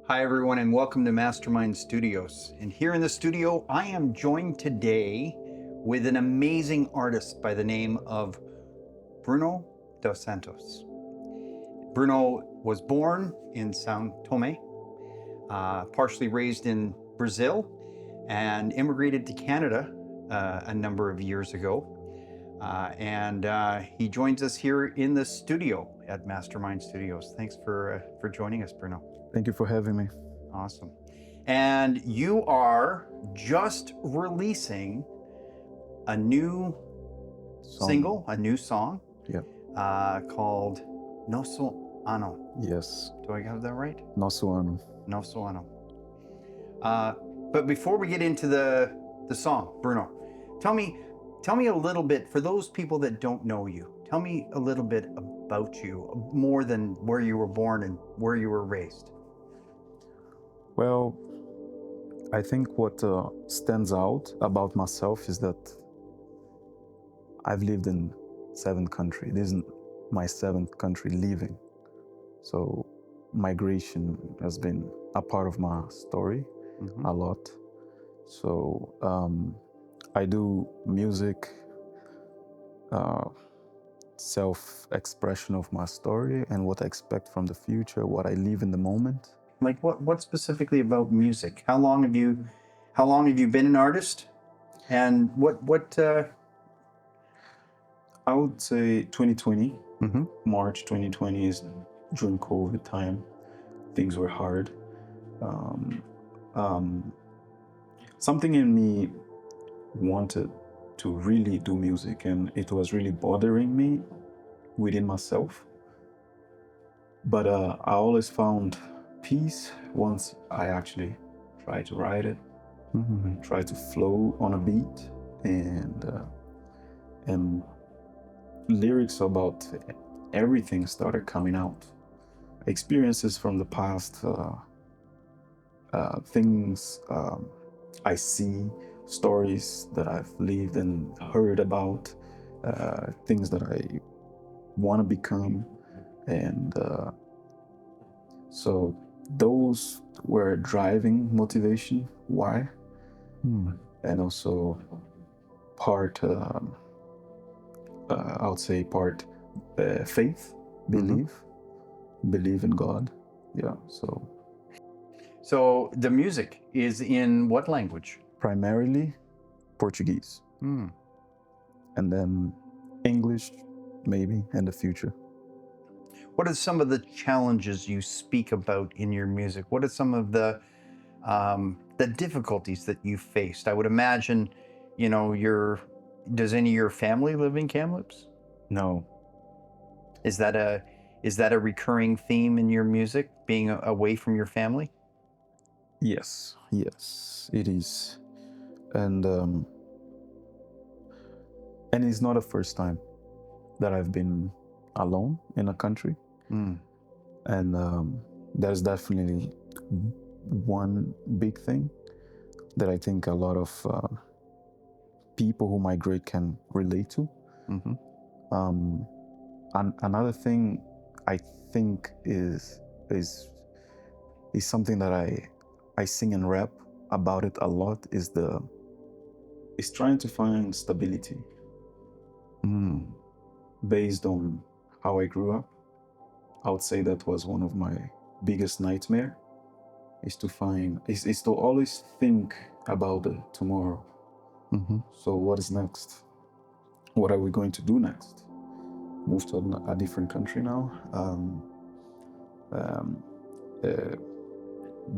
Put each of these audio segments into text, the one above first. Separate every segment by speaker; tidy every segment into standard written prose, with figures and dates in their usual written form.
Speaker 1: Hi, everyone, and welcome to Mastermind Studios. And here in the studio, I am joined today with an amazing artist by the name of Bruno dos Santos. Bruno was born in São Tomé, partially raised in Brazil, and immigrated to Canada a number of years ago. And he joins us here in the studio at Mastermind Studios. Thanks for joining us, Bruno.
Speaker 2: Thank you for having me.
Speaker 1: Awesome. And you are just releasing a new single, a new song,
Speaker 2: Yeah.
Speaker 1: called Nosso Ano.
Speaker 2: Yes.
Speaker 1: Do I have that right?
Speaker 2: Nosso Ano.
Speaker 1: Nosso Ano. But before we get into the song, Bruno, tell me a little bit, for those people that don't know you, tell me a little bit about you, more than where you were born and where you were raised.
Speaker 2: Well, I think what stands out about myself is that I've lived in 7 countries. This is my 7th country living. So migration has been a part of my story a lot. So I do music, self-expression of my story and what I expect from the future, what I live in the moment.
Speaker 1: Like what specifically about music? How long have you been an artist? And what
Speaker 2: I would say 2020, March 2020 is during COVID time. Things were hard. Something in me wanted to really do music, and it was really bothering me within myself. But I always found peace once I actually tried to write it, try to flow on a beat, and lyrics about everything started coming out. Experiences from the past, things I see, stories that I've lived and heard about, things that I want to become. And so those were driving motivation, why? And also part, I would say part faith, believe in God. Yeah,
Speaker 1: So the music is in what language?
Speaker 2: primarily Portuguese, and then English maybe in the future.
Speaker 1: What are some of the challenges you speak about in your music? What are some of the difficulties that you faced? I would imagine, does any of your family live in Kamloops?
Speaker 2: No.
Speaker 1: Is that a recurring theme in your music, being away from your family?
Speaker 2: Yes, it is. And it's not the first time that I've been alone in a country. And there's definitely one big thing that I think a lot of people who migrate can relate to. Another thing I think is something that I sing and rap about it a lot, is trying to find stability based on how I grew up. I would say that was one of my biggest nightmare, is to always think about the tomorrow. So what is next? What are we going to do next? Move to a different country now,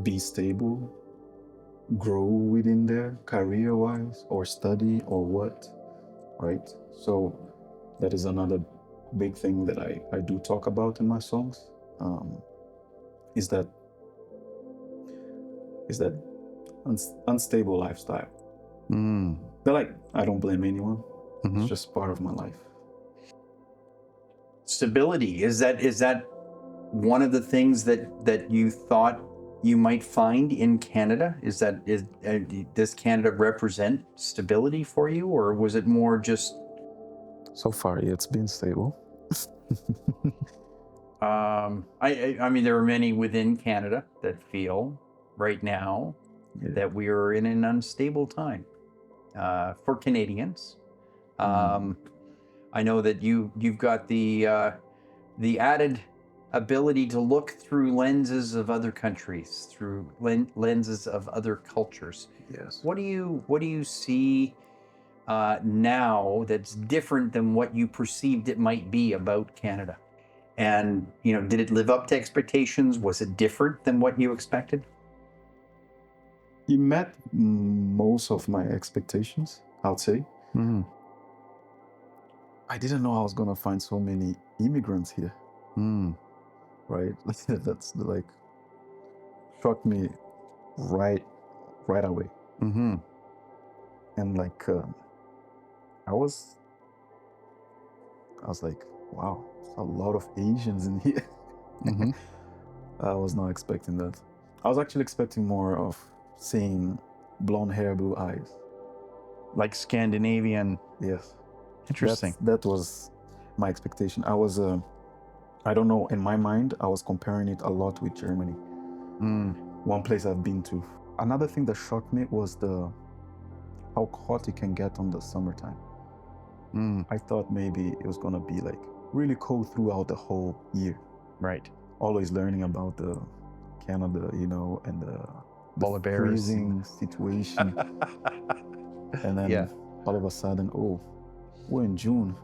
Speaker 2: be stable, grow within there career-wise, or study, or what, right? So that is another big thing that I do talk about in my songs, is that unstable lifestyle. But like, I don't blame anyone. It's just part of my life.
Speaker 1: Stability, is that one of the things that you thought you might find in Canada? Does Canada represent stability for you, or was it more just?
Speaker 2: So far, it's been stable.
Speaker 1: I mean, there are many within Canada that feel right now that we are in an unstable time for Canadians. I know that you've got the added ability to look through lenses of other countries, through lenses of other cultures.
Speaker 2: Yes.
Speaker 1: What do you see now that's different than what you perceived it might be about Canada? And did it live up to expectations? Was it different than what you expected?
Speaker 2: It met most of my expectations, I would say.
Speaker 1: Mm-hmm.
Speaker 2: I didn't know I was gonna find so many immigrants here. Right? That's like shocked me right away.
Speaker 1: Mm-hmm.
Speaker 2: And like I was like, wow, there's a lot of Asians in here.
Speaker 1: Mm-hmm.
Speaker 2: I was not expecting that. I was actually expecting more of seeing blonde hair, blue eyes.
Speaker 1: Like Scandinavian.
Speaker 2: Yes.
Speaker 1: Interesting.
Speaker 2: That was my expectation. I was, I don't know, in my mind, I was comparing it a lot with Germany. One place I've been to. Another thing that shocked me was how hot it can get on the summertime. I thought maybe it was gonna be like really cold throughout the whole year.
Speaker 1: Right.
Speaker 2: Always learning about the Canada, and the
Speaker 1: Polar bears.
Speaker 2: freezing situation. And then all of a sudden, we're in June.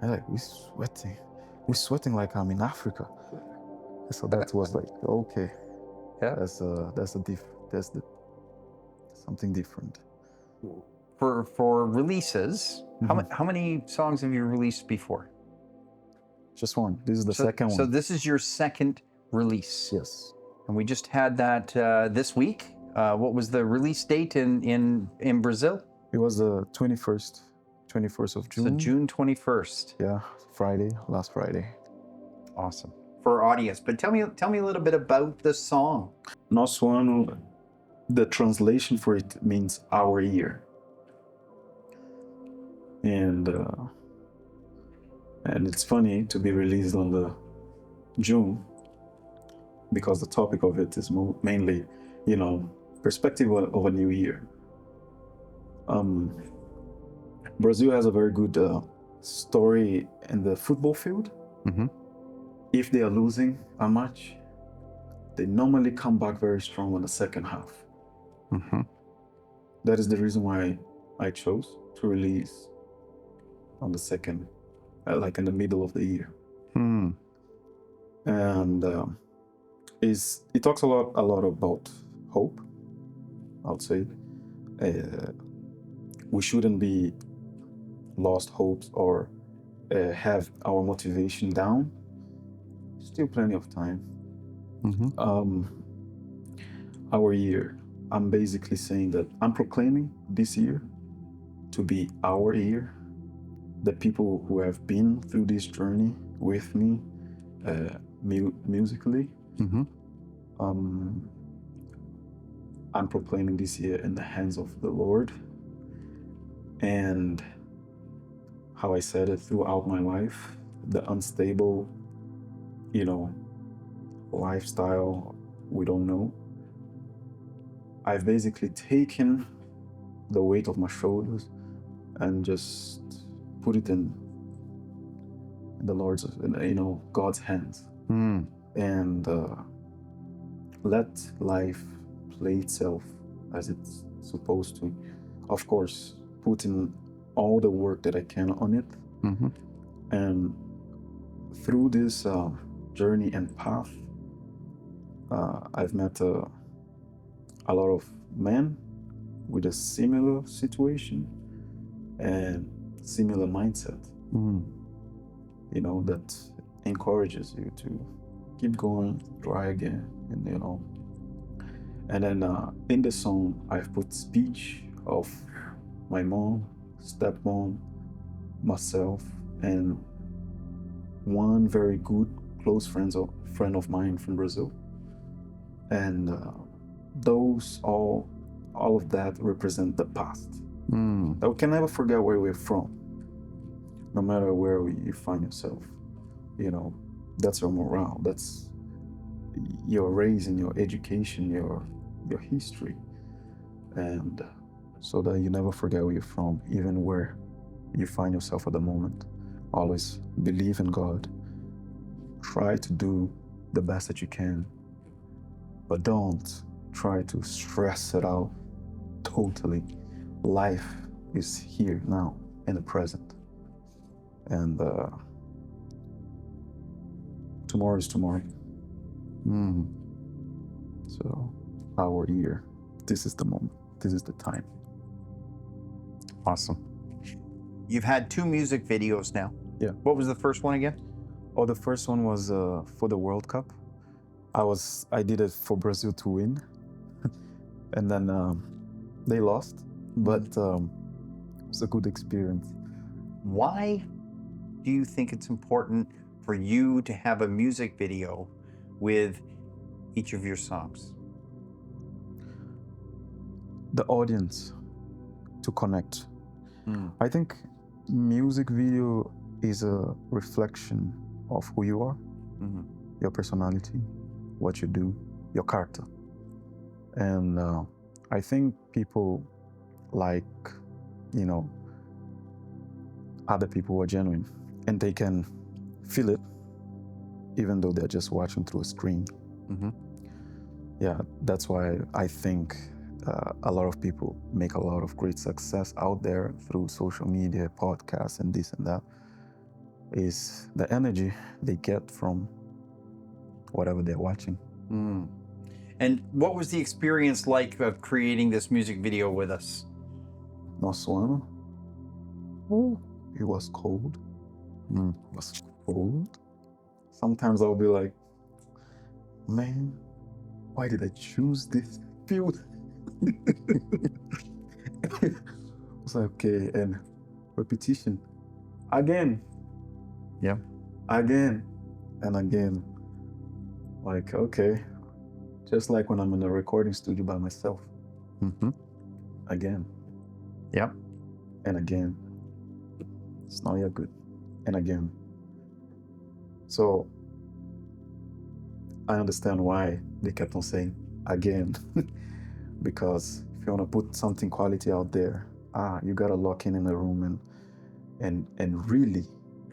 Speaker 2: And like we're sweating like I'm in Africa. So that was like, okay, that's something different.
Speaker 1: For releases, how many songs have you released before?
Speaker 2: Just one. This is the second one.
Speaker 1: So this is your second release.
Speaker 2: Yes.
Speaker 1: And we just had that this week. What was the release date in Brazil?
Speaker 2: It was the 21st of June.
Speaker 1: So June 21st.
Speaker 2: Yeah, last Friday.
Speaker 1: Awesome. For our audience, but tell me a little bit about the song.
Speaker 2: Nosso Ano, the translation for it means our year. And it's funny to be released on the June, because the topic of it is mainly, perspective of a new year. Brazil has a very good story in the football field. If they are losing a match, they normally come back very strong on the second half. That is the reason why I chose to release on the second, like in the middle of the year. And it talks a lot about hope, I would say. We shouldn't be lost hopes or have our motivation down. Still plenty of time. Our year, I'm basically saying that I'm proclaiming this year to be our year. The people who have been through this journey with me, musically, I'm proclaiming this year in the hands of the Lord. And how I said it throughout my life, the unstable, lifestyle we don't know. I've basically taken the weight of my shoulders and just put it in the Lord's, God's hands. And let life play itself as it's supposed to. Of course, put in all the work that I can on it. And through this journey and path, I've met a lot of men with a similar situation and similar mindset, that encourages you to keep going, try again, and then in the song I've put speech of my mom, stepmom, myself, and one very good close friend of mine from Brazil. And those all of that represent the past. That we can never forget where we're from, no matter where you find yourself. That's your morale. That's your raising, your education, your history, and so that you never forget where you're from, even where you find yourself at the moment. Always believe in God. Try to do the best that you can, but don't try to stress it out totally. Life is here now in the present, and tomorrow is tomorrow. So our year, this is the moment, this is the time.
Speaker 1: Awesome. You've had 2 music videos now.
Speaker 2: Yeah.
Speaker 1: What was the first one again?
Speaker 2: Oh, the first one was for the World Cup. I did it for Brazil to win, and then they lost, but it was a good experience.
Speaker 1: Why do you think it's important for you to have a music video with each of your songs?
Speaker 2: The audience to connect. I think music video is a reflection of who you are, your personality, what you do, your character. And I think people like, other people who are genuine, and they can feel it even though they're just watching through a screen. Yeah, that's why I think a lot of people make a lot of great success out there through social media, podcasts, and this and that, is the energy they get from whatever they're watching.
Speaker 1: And what was the experience like of creating this music video with us?
Speaker 2: Nosso Ano. It was cold. It was cold. Sometimes I'll be like, man, why did I choose this field? It's like, okay, and repetition. Again.
Speaker 1: Yeah.
Speaker 2: Again and again. Like, okay. Just like when I'm in a recording studio by myself. Again.
Speaker 1: Yep.
Speaker 2: And again. It's not yet good. And again. So I understand why they kept on saying again. Because if you want to put something quality out there, you gotta lock in a room and really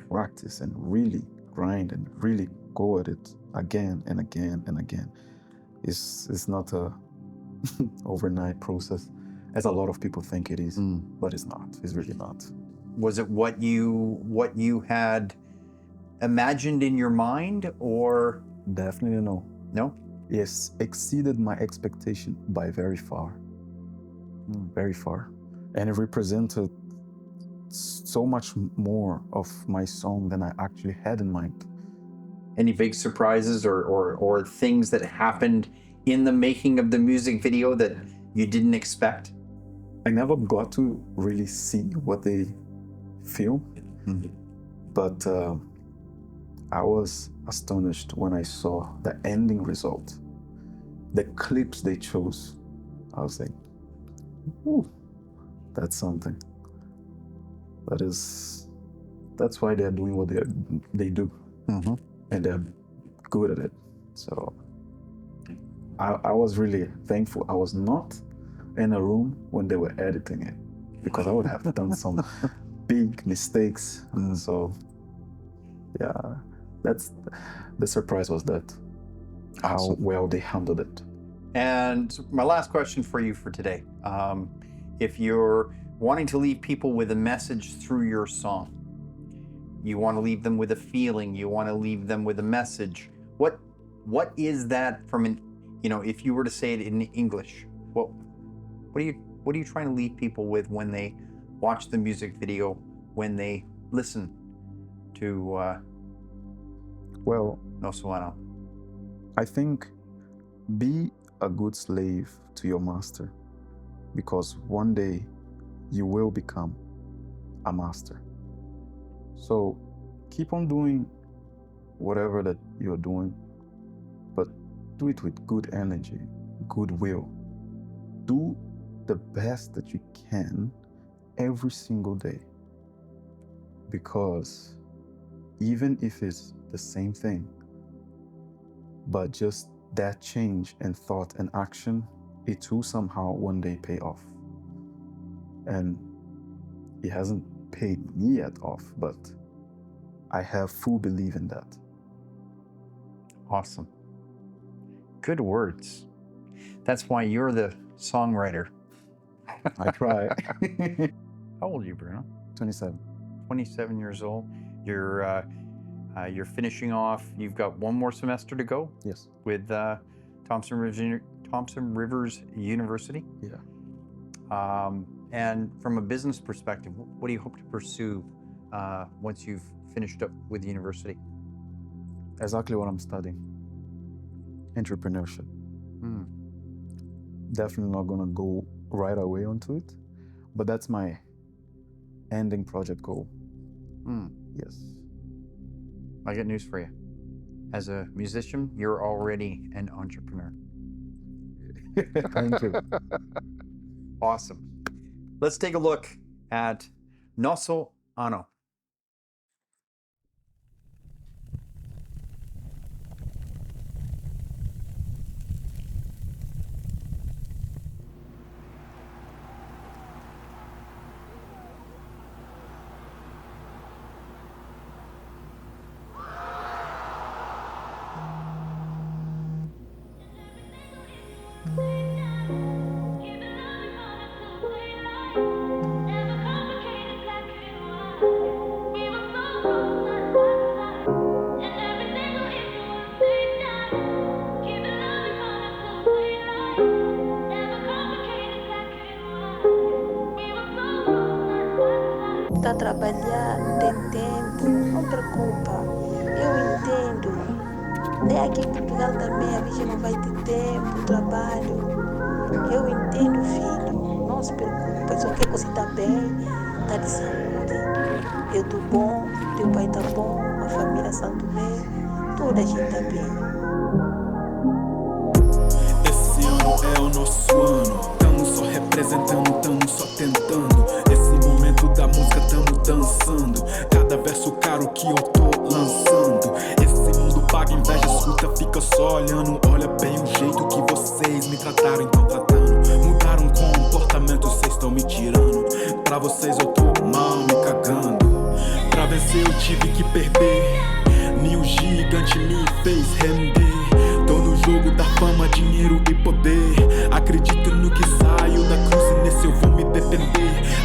Speaker 2: practice and really grind and really go at it again and again and again. It's not a overnight process, as a lot of people think it is, but it's not. It's really not.
Speaker 1: Was it what you had imagined in your mind, or
Speaker 2: Definitely no.
Speaker 1: no?
Speaker 2: Yes, exceeded my expectation by very far. Very far. And it represented so much more of my song than I actually had in mind.
Speaker 1: Any big surprises or things that happened in the making of the music video that you didn't expect?
Speaker 2: I never got to really see what they feel, but I was astonished when I saw the ending result, the clips they chose. I was like, ooh, that's something. That's why they're doing what they do, and they're good at it. So I was really thankful I was not in a room when they were editing it, because I would have done some big mistakes. So yeah, that's the surprise, was that how well they handled it.
Speaker 1: And my last question for you for today, if you're wanting to leave people with a message through your song, you want to leave them with a feeling, you want to leave them with a message, what is that from an, if you were to say it in English, what are you trying to leave people with when they watch the music video, when they listen to Nosso Ano?
Speaker 2: I think be a good slave to your master, because one day you will become a master. So keep on doing whatever that you're doing, but do it with good energy, goodwill. Do the best that you can every single day, because even if it's the same thing, but just that change in thought and action, it will somehow one day pay off. And it hasn't paid me yet off, but I have full belief in that.
Speaker 1: Awesome. Good words. That's why you're the songwriter.
Speaker 2: I try.
Speaker 1: How old are you, Bruno?
Speaker 2: 27.
Speaker 1: 27 years old. You're finishing off. You've got one more semester to go.
Speaker 2: Yes.
Speaker 1: With Thompson Rivers University.
Speaker 2: Yeah.
Speaker 1: And from a business perspective, what do you hope to pursue once you've finished up with the university?
Speaker 2: Exactly what I'm studying. Entrepreneurship. Definitely not gonna go right away onto it, but that's my ending project goal. Yes.
Speaker 1: I got news for you. As a musician, you're already an entrepreneur.
Speaker 2: Thank you.
Speaker 1: Awesome. Let's take a look at Nosso Ano.
Speaker 3: Está a trabalhar, tem tempo, não preocupa. Eu entendo. Nem aqui em Portugal também a gente não vai ter tempo, trabalho. Eu entendo, filho. Não se preocupa. Só quer que você está bem, está de saúde. Eu estou bom, teu pai está bom, a família Santo bem, toda a gente está bem.
Speaker 4: Esse ano é o nosso ano. Tamo só representando, tamo só tentando. Esse momento da música tamo dançando. Cada verso caro que eu tô lançando. Esse mundo paga inveja, escuta, fica só olhando. Olha bem o jeito que vocês me trataram, então tratando. Mudaram o comportamento, vocês estão me tirando. Pra vocês eu tô mal, me cagando. Pra vencer eu tive que perder. Nenhum gigante me fez render. Tô no jogo da fama, dinheiro e poder. Acredito no que saio da cruz e nesse eu vou me defender.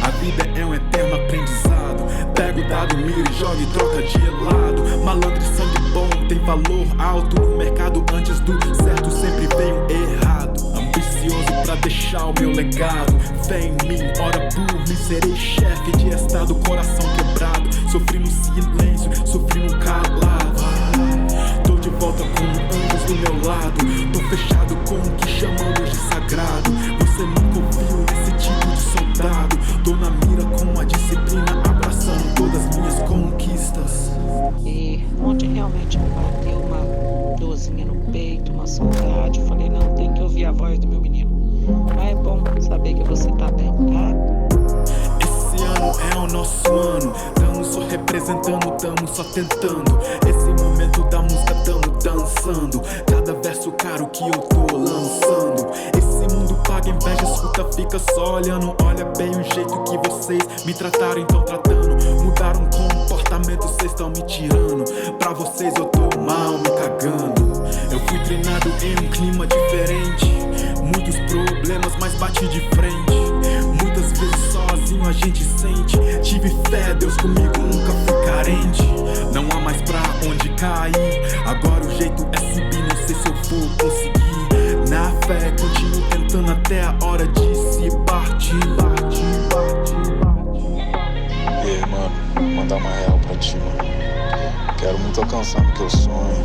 Speaker 4: A vida é um eterno aprendizado. Pega o dado, mira e joga e troca de lado. Malandro e sangue bom tem valor alto no mercado. Antes do certo sempre vem o errado. Ambicioso pra deixar o meu legado. Fé em mim, ora por mim, serei chefe de estado. Coração quebrado, sofri no silêncio, sofri no calado. Tô de volta com anjos do meu lado. Tô fechado com o que chamamos de sagrado. Você nunca ouviu esse tipo de soldado. Tô na mira com a disciplina, abraçando todas as minhas conquistas.
Speaker 3: E ontem realmente me bateu uma dorzinha no peito, uma saudade. Eu falei, não, tem que ouvir a voz do meu menino. Mas é bom saber que você tá bem, tá?
Speaker 4: Esse ano é o nosso ano. Tamo só representando, tamo só tentando. Esse momento da música tamo dançando. Cada verso caro que eu tô lançando. Esse mundo paga inveja, escuta, fica só olhando. Olha bem o jeito que vocês me trataram, então tratando. Mudaram o comportamento, vocês estão me tirando. Pra vocês eu tô mal, me cagando. Eu fui treinado em um clima diferente. Muitos problemas, mas bati de frente. Muitas vezes sozinho a gente sente. Tive fé, Deus comigo, nunca fui carente. Não há mais pra onde cair. Agora o jeito é subir, não sei se eu vou conseguir. Na fé, continuo tentando até a hora de se partir.
Speaker 5: E aí, mano, mandar uma real pra ti, mano. Quero muito alcançar o que eu sonho.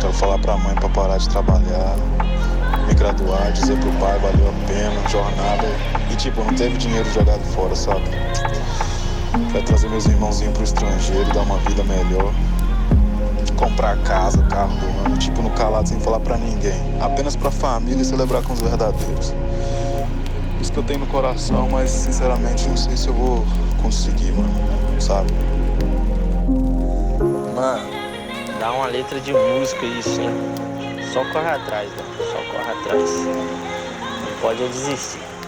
Speaker 5: Quero falar pra mãe pra parar de trabalhar. Me graduar, dizer pro pai, valeu a pena, jornada. E tipo, não teve dinheiro jogado fora, sabe? Quero trazer meus irmãozinhos pro estrangeiro, dar uma vida melhor. Comprar casa, carro do ano, tipo no calado sem falar pra ninguém. Apenas pra família e celebrar com os verdadeiros. Isso que eu tenho no coração, mas sinceramente não sei se eu vou conseguir, mano, sabe?
Speaker 6: Mano, dá uma letra de música isso, hein? Só corre atrás, mano. Só corre atrás. Não pode é desistir.